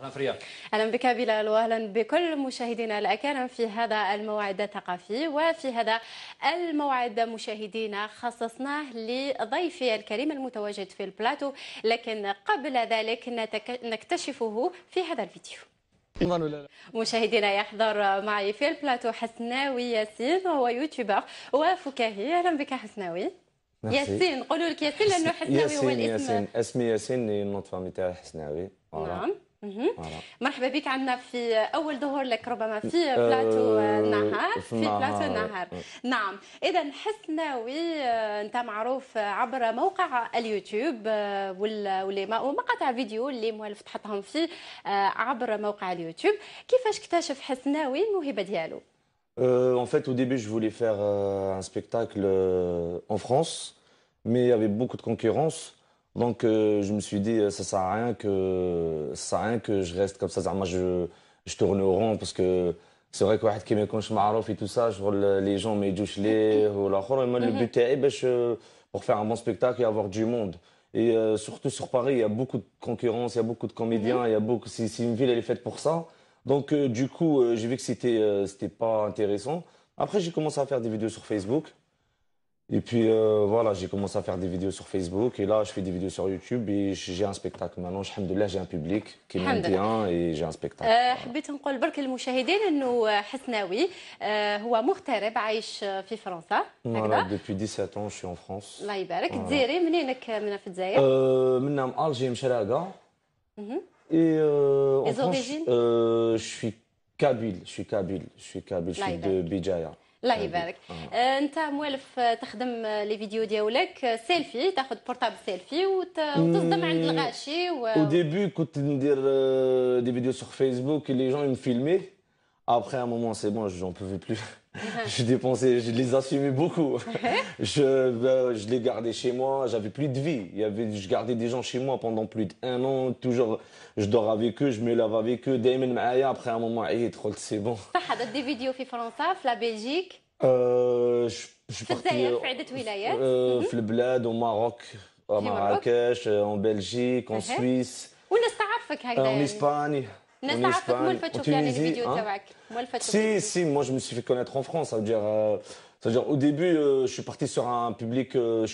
فريا. أهلا بك بلال وأهلا بكل مشاهدينا الأكارم في هذا الموعد الثقافي. وفي هذا الموعد مشاهدينا خصصناه لضيفي الكريم المتواجد في البلاتو، لكن قبل ذلك نكتشفه في هذا الفيديو. مشاهدينا يحضر معي في البلاتو حسناوي ياسين، وهو يوتيوبر وفكاهي. أهلا بك حسناوي. ياسين، قولوا لك ياسين لأنه حسناوي هو الاسم. ياسين اسمي ياسين، النوت فامي تاعي حسناوي. نعم. مرحبا بك عندنا في اول ظهور لك ربما في بلاتو النهار، في بلاتو النهار. نعم، اذا حسناوي انت معروف عبر موقع اليوتيوب ومقاطع فيديو اللي مؤلف تحطهم فيه عبر موقع اليوتيوب. كيفاش اكتشف حسناوي الموهبه ديالو؟ En fait, au début, je voulais faire un spectacle en France, mais il y avait beaucoup de concurrence. Donc, je me suis dit, ça sert à rien que je reste comme ça. Moi, je tourne au rond parce que c'est vrai que واحد كي ما يكونش معروف et tout ça, les gens ما يجوش ليه ولا آخر. Moi, le but تاعي باش pour faire un bon spectacle et avoir du monde. Et surtout sur Paris, il y a beaucoup de concurrence, il y a beaucoup de comédiens, il y a beaucoup. C'est une ville, elle est faite pour ça. Donc, du coup, j'ai vu que c'était pas intéressant. Après, j'ai commencé à faire des vidéos sur Facebook. Et puis, voilà, j'ai commencé à faire des vidéos sur Facebook. Et là, je fais des vidéos sur YouTube et j'ai un spectacle. Maintenant, alhamdoulilah, j'ai un public qui m'aime bien et j'ai un spectacle. حبيت نقول برك للمشاهدين انه حسناوي هو مغترب عايش في فرنسا. Voilà, depuis 17 ans, je suis en France. الله يبارك. تزيري منينك من في الجزائر؟ من ألجي مشراقة. Et en France, je suis kabyle. Je suis de Béjaïa. الله يبارك. انت مولف تخدم لي فيديو ديالك سيلفي، تاخذ بورتابل سيلفي وتصدم عند الغاشي Au début, كنت ندير des vidéos sur Facebook et les gens ils me filmaient. Après un moment, c'est bon, j'en pouvais plus. Je les assumais beaucoup. Je les gardais chez moi, j'avais plus de vie. Je gardais des gens chez moi pendant plus d'1 an, toujours je dors avec eux, je me lave avec eux, دايما معايا. Après un moment, c'est bon. صح، درت دي فيديو في فرنسا، في لا بلجيك، في الجزائر، في عدة ولايات، في البلاد، au Maroc, à Marrakech, en Belgique, en Suisse. والناس تعرفك هكذا؟ En Espagne. الناس تعرفك مولفة تشوف يعني الفيديو تاعك؟ مولفة تشوف؟ Si, moi je me suis fait connaître en France, ça veut dire au début je suis parti sur un public, je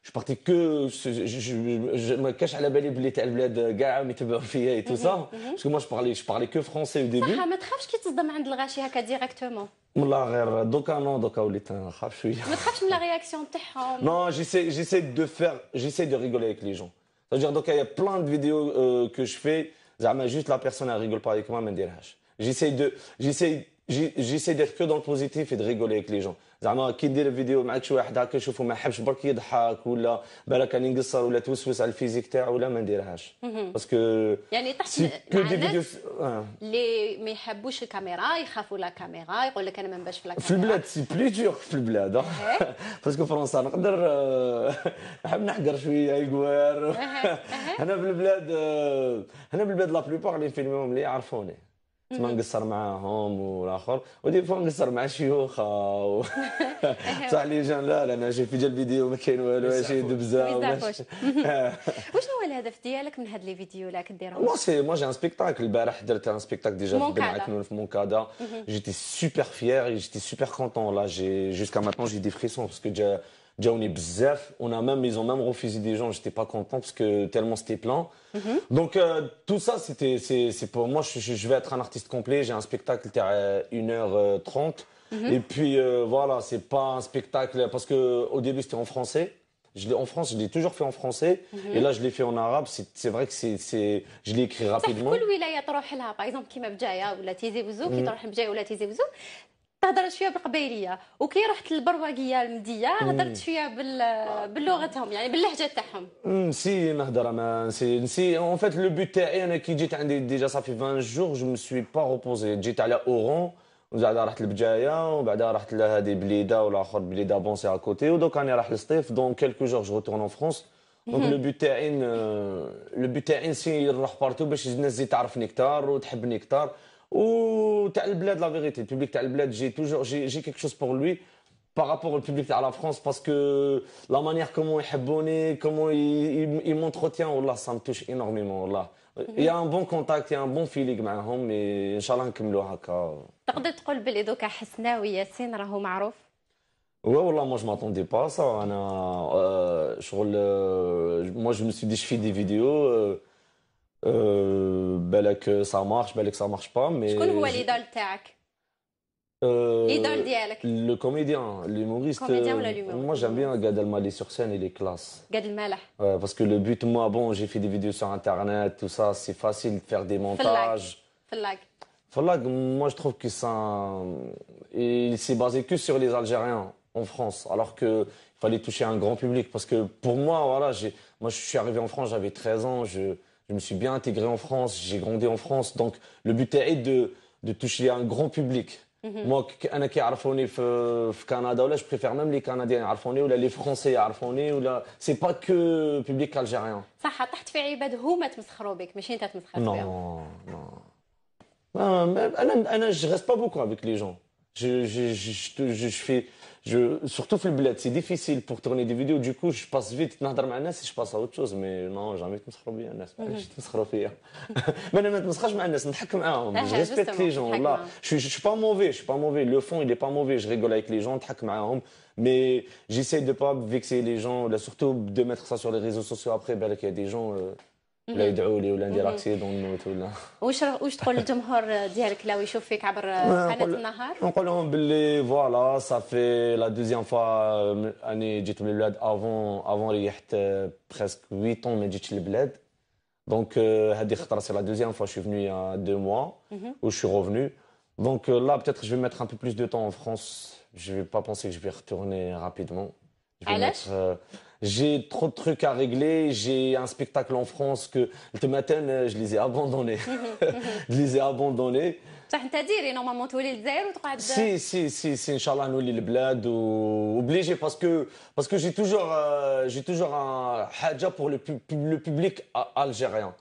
suis parti que je me cache à la بالي بلي تاع البلاد كاع يتبعوا فيا et tout ça, parce que moi je parlais que français au début. صح، ما تخافش كي تصدم عند الغاشي هكا ديريكتومون؟ والله غير دوكا وليت نخاف شويه. ما تخافش من لا رياكسيون تاعهم؟ Non, j'essaie de rigoler avec les gens. C'est-à-dire donc il y a plein de vidéos que je fais. زعما juste la personne elle rigole pas avec moi ما نديرهاش. J'essaie d'être que dans le positif et de rigoler avec les gens. زعما كي ندير فيديو معك شي واحد هكا نشوفه ما حبش برك يضحك ولا بالك راني نقصر ولا توسوس على الفيزيك تاعو ولا ما نديرهاش. باسكو يعني طحت مع الناس اللي ما يحبوش الكاميرا، يخافوا لا كاميرا، يقول لك انا ما نبانش في لا كاميرا. في البلاد سي بلي دور في البلاد. باسكو فرنسا نقدر نحب نحقر شويه يقوار. هنا بالبلاد لا بلوبار اللي نفيلميهم اللي يعرفوني. تما نقصر معاهم والاخر، ودي فوا نقصر مع شيوخ بصح لي جان لا انا جاي في جال الفيديو ما كاين والو، ماشي دبزه وشنو هو الهدف ديالك من هاد لي فيديو اللي كديرهم؟ moi j'ai un spectacle. البارح درت un spectacle déjà في Moncada. J'étais super fier et j'étais super content. Là jusqu'à maintenant j'ai des frissons parce que جاوني بزاف. Ils ont même refusé des gens, j'étais pas content parce que tellement c'était plein. Donc tout ça c'est pour moi, je vais être un artiste complet. J'ai un spectacle à 1h30 et puis voilà, c'est pas un spectacle parce que au début c'était en français. En France, je l'ai toujours fait en français et là je l'ai fait en arabe. C'est vrai que je l'ai écrit rapidement. كل ولاية تروح لها، باغ اكزومبل كيما بجايه ولا تيزي بوزو، كي تروح بجايه ولا تيزي بوزو تهضر شويه بالقبايليه، وكي رحت للبرواقيه المديه هضرت شويه بلغتهم يعني باللهجه تاعهم. نسي نهضر نسي en fait le but تاعي انا كي جيت عندي déjà ça fait 20 jours je me suis pas reposé. جيت على اورون وزعما رحت لبجايه وبعدها رحت لهادي بليده والاخر بليده بونسي على كوتي ودوك راني راح لسطيف. دون كيلكو جور جو ريتورن ان فرانس. دونك لو بوت تاعي نسي نروح بارتو باش الناس تزيد تعرفني اكثر وتحبني اكثر. وتاع البلاد لا فيغيتي البوبليك تاع البلاد j'ai quelque chose pour lui par rapport au public à la France parce que la manière comment ils يحبوني comment ils m'entretiennent والله ça me touche énormément والله. Il y a un bon contact, il y a un bon feeling معاهم mais ان شاء الله نكملوا هكا. تقدر تقول باللي دوكا حسناوي ياسين راهو معروف؟ Ouais, والله moi je m'attendais pas à ça. انا شغل moi je me suis dit je fais des vidéos بالك ça marche بالك ça marche pas شكون هو mais الايدول تاعك؟ Euh, الايدول ديالك؟ le comédien, l'humoriste, comédien ou l'humoriste? moi j'aime bien Gad Elmaleh sur scène, il est classe. قاد المالح. Ouais, parce que le but, moi, bon, j'ai fait des vidéos sur Internet, tout ça, c'est facile de faire des montages. فلاق. Fallag, moi je trouve que ça, il s'est basé que sur les Algériens en France, alors que il fallait toucher un grand public. Parce que pour moi, voilà, moi je suis arrivé en France, j'avais 13 ans, je me suis bien intégré en France, j'ai grandi en France, donc le but est de toucher un grand public. Moi, انا كيعرفوني في كندا ولا je préfère même les Canadiens يعرفوني ولا les Français يعرفوني ولا c'est pas que public algérien. صح طحت في عباد هما تمسخروا بك ماشي انت تمسخر Non, فيهم. non. Je reste pas beaucoup avec les gens. Je fais, surtout في البلاد, c'est difficile pour tourner des vidéos. Du coup, je passe vite نهضر مع الناس et je passe à autre chose. Mais non, jamais تمسخروا بيا الناس. علاش تمسخروا فيا؟ ما انا ما نتمسخرش مع الناس, نضحك معاهم. Je respecte les gens. Là, je suis pas mauvais, je suis pas mauvais. Le fond, il est pas mauvais. Je rigole avec les gens, نضحك معاهم. Mais j'essaie de pas vexer les gens, là, surtout de mettre ça sur les réseaux sociaux après. Ben, il y a des gens. ولا يدعوا لي ولا ندير اكسيدون نموت ولا. واش تقول للجمهور ديالك لو يشوف فيك عبر قناه النهار؟ نقول لهم باللي فوالا صافي لا دوزيام فوا اني جيت من البلاد افون ريحت بريسك 8 طون ما جيتش للبلاد دونك هذه خطره سي لا دوزيام فوا je suis venu il y a 2 mois où je suis revenu donc là peut-être je vais mettre un peu plus de temps en France je vais pas penser que je vais retourner rapidement. J'ai trop de trucs à régler. J'ai un spectacle en France que le matin, je les ai abandonnés. Je les ai abandonnés. صح انت ديري نورمالمون تولي للجزائر وتقعد. Si, Inch'Allah, nous, les bleds, obligé parce que j'ai toujours un haja pour le public algérien.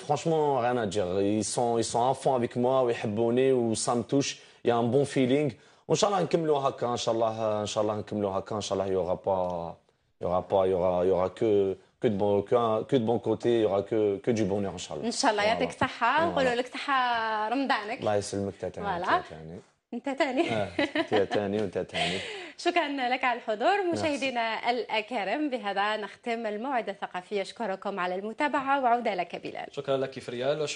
Franchement, rien à dire. Ils sont à fond avec moi, ou ça me touche. Il y a un bon feeling. Inch'Allah, نكملوا هكا. Inch'Allah, نكملوا هكا. Inch'Allah, il y aura que de bon côté, il y aura que du bonheur Inch'Allah. Inch'Allah يعطيك الصحة نقولوا لك صحة رمضانك. الله يسلمك تاني. انت تاني. وانت تاني. شكرا لك على الحضور مشاهدينا الأكارم. بهذا نختم الموعد الثقافي. أشكركم على المتابعة وعودة لك بلال. شكرا لك فريال.